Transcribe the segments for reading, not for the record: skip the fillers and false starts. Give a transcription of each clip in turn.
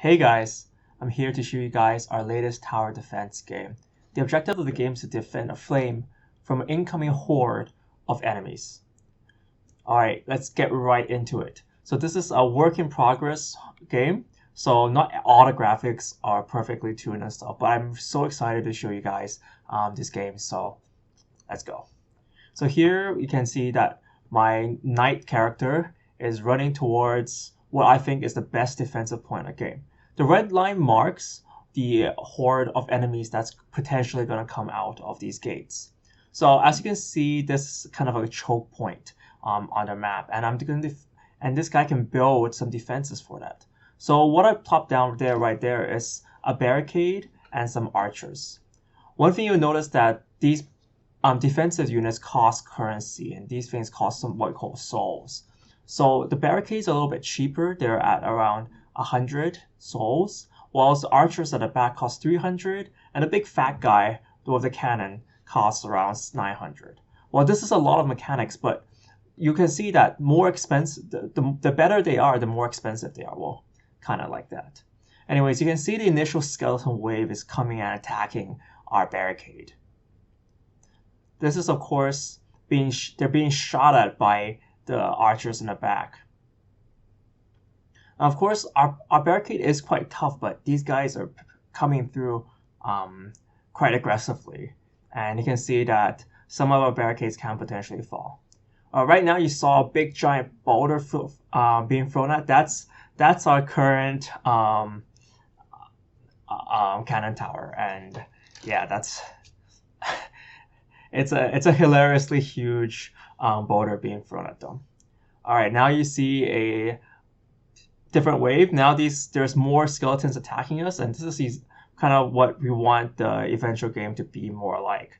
Hey guys, I'm here to show you guys our latest tower defense game. The objective of the game is to defend a flame from an incoming horde of enemies. Alright, let's get right into it. So this is a work in progress game, so not all the graphics are perfectly tuned and stuff, but I'm so excited to show you guys this game, so let's go. So here you can see that my knight character is running towards what I think is the best defensive point in the game. The red line marks the horde of enemies that's potentially going to come out of these gates. So as you can see, this is kind of a choke point on the map, and this guy can build some defenses for that. So what I plopped down there right there is a barricade and some archers. One thing you'll notice that these defensive units cost currency, and these things cost some what we call souls. So the barricades are a little bit cheaper. They're at around 100 souls, whilst the archers at the back cost 300, and the big fat guy with the cannon costs around 900. Well, this is a lot of mechanics, but you can see that more expensive, the better they are, the more expensive they are. Well, kind of like that. Anyways, you can see the initial skeleton wave is coming and attacking our barricade. This is, of course, they're being shot at by the archers in the back. Now, of course, our barricade is quite tough, but these guys are coming through quite aggressively. And you can see that some of our barricades can potentially fall. Right now, you saw a big giant boulder being thrown at. That's our current cannon tower, and yeah, that's it's a hilariously huge boulder being thrown at them. All right, now you see a different wave. Now there's more skeletons attacking us, and this is kind of what we want the eventual game to be more like.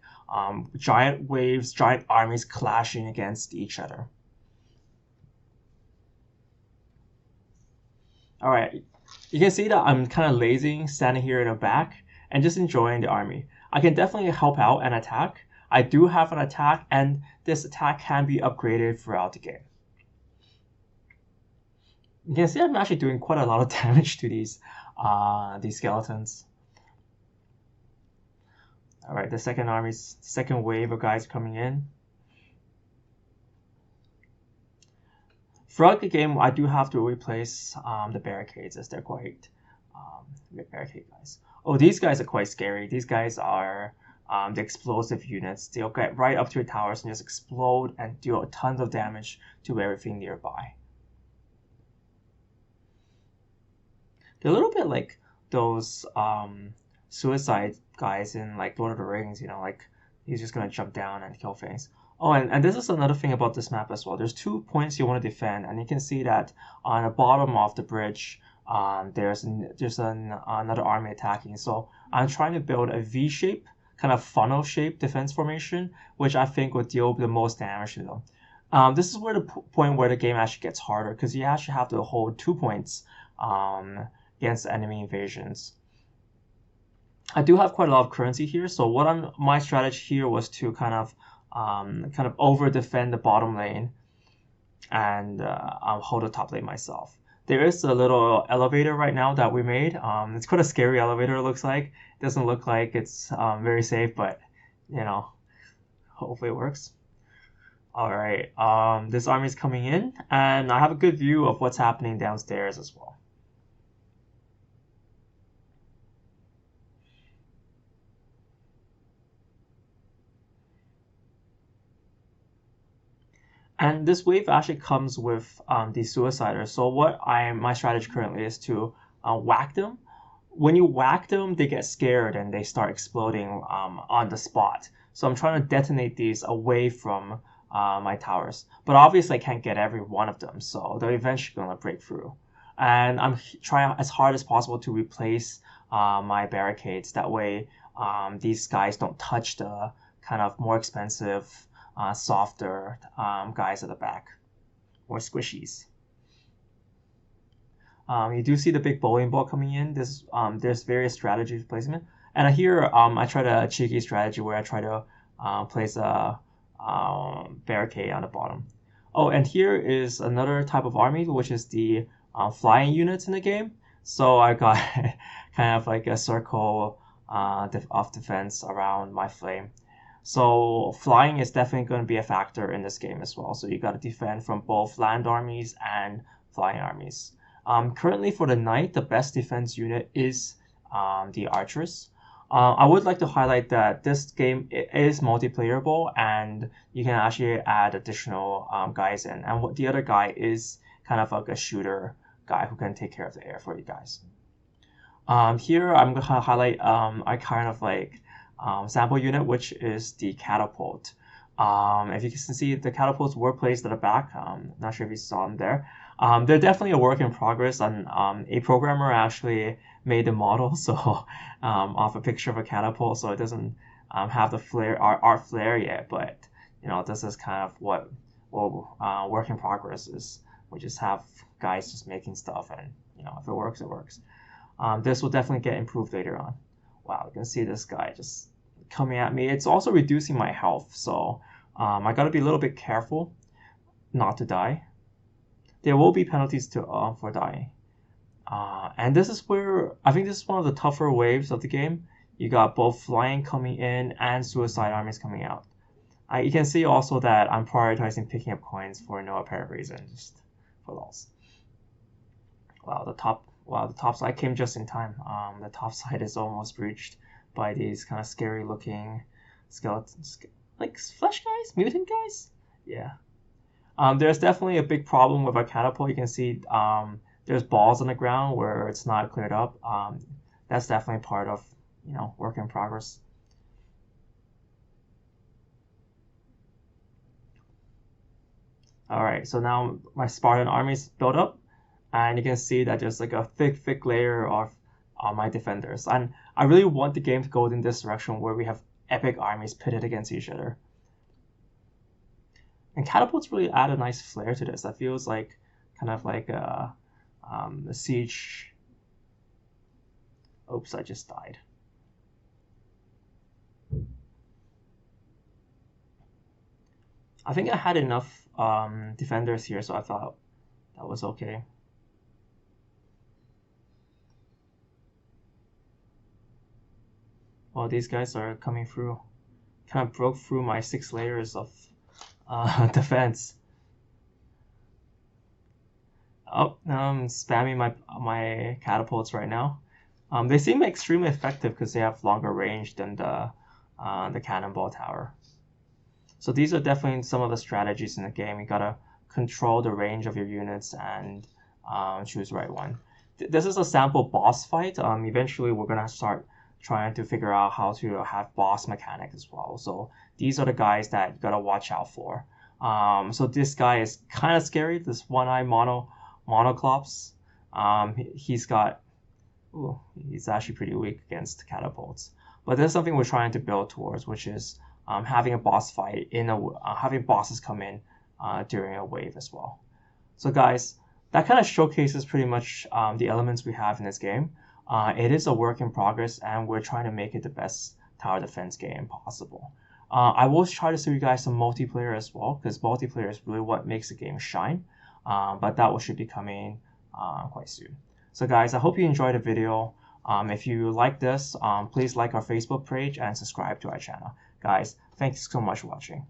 Giant waves, giant armies clashing against each other. All right, you can see that I'm kind of lazy standing here in the back and just enjoying the army. I can definitely help out and attack. I do have an attack, and this attack can be upgraded throughout the game. You can see I'm actually doing quite a lot of damage to these skeletons. All right, the second wave of guys coming in. Throughout the game, I do have to replace the barricades, as they're quite barricade guys. Oh, these guys are quite scary. These guys are the explosive units. They'll get right up to your towers and just explode and deal tons of damage to everything nearby. They're a little bit like those suicide guys in like Lord of the Rings, you know, like he's just gonna jump down and kill things. Oh, and this is another thing about this map as well. There's 2 points you want to defend, and you can see that on the bottom of the bridge, there's another army attacking. So I'm trying to build a V-shape, kind of funnel-shaped defense formation, which I think would deal the most damage to them. This is where the point where the game actually gets harder, because you actually have to hold 2 points against enemy invasions. I do have quite a lot of currency here, so my strategy here was to kind of over defend the bottom lane and I'll hold the top lane myself. There is a little elevator right now that we made. It's quite a scary elevator, it looks like. It doesn't look like it's very safe, but you know, hopefully it works. All right, this army is coming in, and I have a good view of what's happening downstairs as well. And this wave actually comes with the suiciders. So my strategy currently is to whack them. When you whack them, they get scared and they start exploding on the spot. So I'm trying to detonate these away from my towers. But obviously I can't get every one of them, so they're eventually going to break through. And I'm trying as hard as possible to replace my barricades. That way these guys don't touch the kind of more expensive softer guys at the back, or squishies. You do see the big bowling ball coming in. There's various strategies for placement, and here I tried a cheeky strategy where I try to place a barricade on the bottom. Oh, and here is another type of army, which is the flying units in the game. So I got kind of like a circle of defense around my flame. So flying is definitely going to be a factor in this game as well. So you got to defend from both land armies and flying armies. Currently for the knight, the best defense unit is the archers. I would like to highlight that this game is multiplayerable, and you can actually add additional guys in. And what the other guy is kind of like a shooter guy who can take care of the air for you guys. Here I'm going to highlight a kind of like sample unit, which is the catapult. If you can see, the catapults were placed at the back. Not sure if you saw them there. They're definitely a work in progress, and a programmer actually made the model so off a picture of a catapult, so it doesn't have the flare art flare yet. But you know, this is kind of what work in progress is. We just have guys just making stuff, and you know, if it works, it works. This will definitely get improved later on. Wow, you can see this guy just coming at me. It's also reducing my health, so I gotta be a little bit careful not to die. There will be penalties for dying. And this is where, I think this is one of the tougher waves of the game. You got both flying coming in and suicide armies coming out. You can see also that I'm prioritizing picking up coins for no apparent reason, just for lols. Wow, the top side came just in time. The top side is almost breached by these kind of scary looking skeletons, like flesh guys, mutant guys. Yeah. There's definitely a big problem with our catapult. You can see there's balls on the ground where it's not cleared up. That's definitely part of, you know, work in progress. All right, so now my Spartan army's built up, and you can see that there's like a thick layer of my defenders. And I really want the game to go in this direction where we have epic armies pitted against each other. And catapults really add a nice flair to this. That feels like kind of like a siege. Oops, I just died. I think I had enough defenders here, so I thought that was okay. Well, these guys are coming through. Kind of broke through my 6 layers of defense. Oh, now I'm spamming my catapults right now. They seem extremely effective because they have longer range than the cannonball tower. So these are definitely some of the strategies in the game. You gotta control the range of your units and choose the right one. This is a sample boss fight. Eventually we're gonna start trying to figure out how to have boss mechanics as well. So these are the guys that you gotta watch out for. So this guy is kind of scary. This one-eye monoclops. He's got, ooh, he's actually pretty weak against catapults. But there's something we're trying to build towards, which is having a boss fight having bosses come in during a wave as well. So guys, that kind of showcases pretty much the elements we have in this game. It is a work in progress, and we're trying to make it the best tower defense game possible. I will try to show you guys some multiplayer as well, because multiplayer is really what makes the game shine. But that should be coming quite soon. So guys, I hope you enjoyed the video. If you like this, please like our Facebook page and subscribe to our channel. Guys, thanks so much for watching.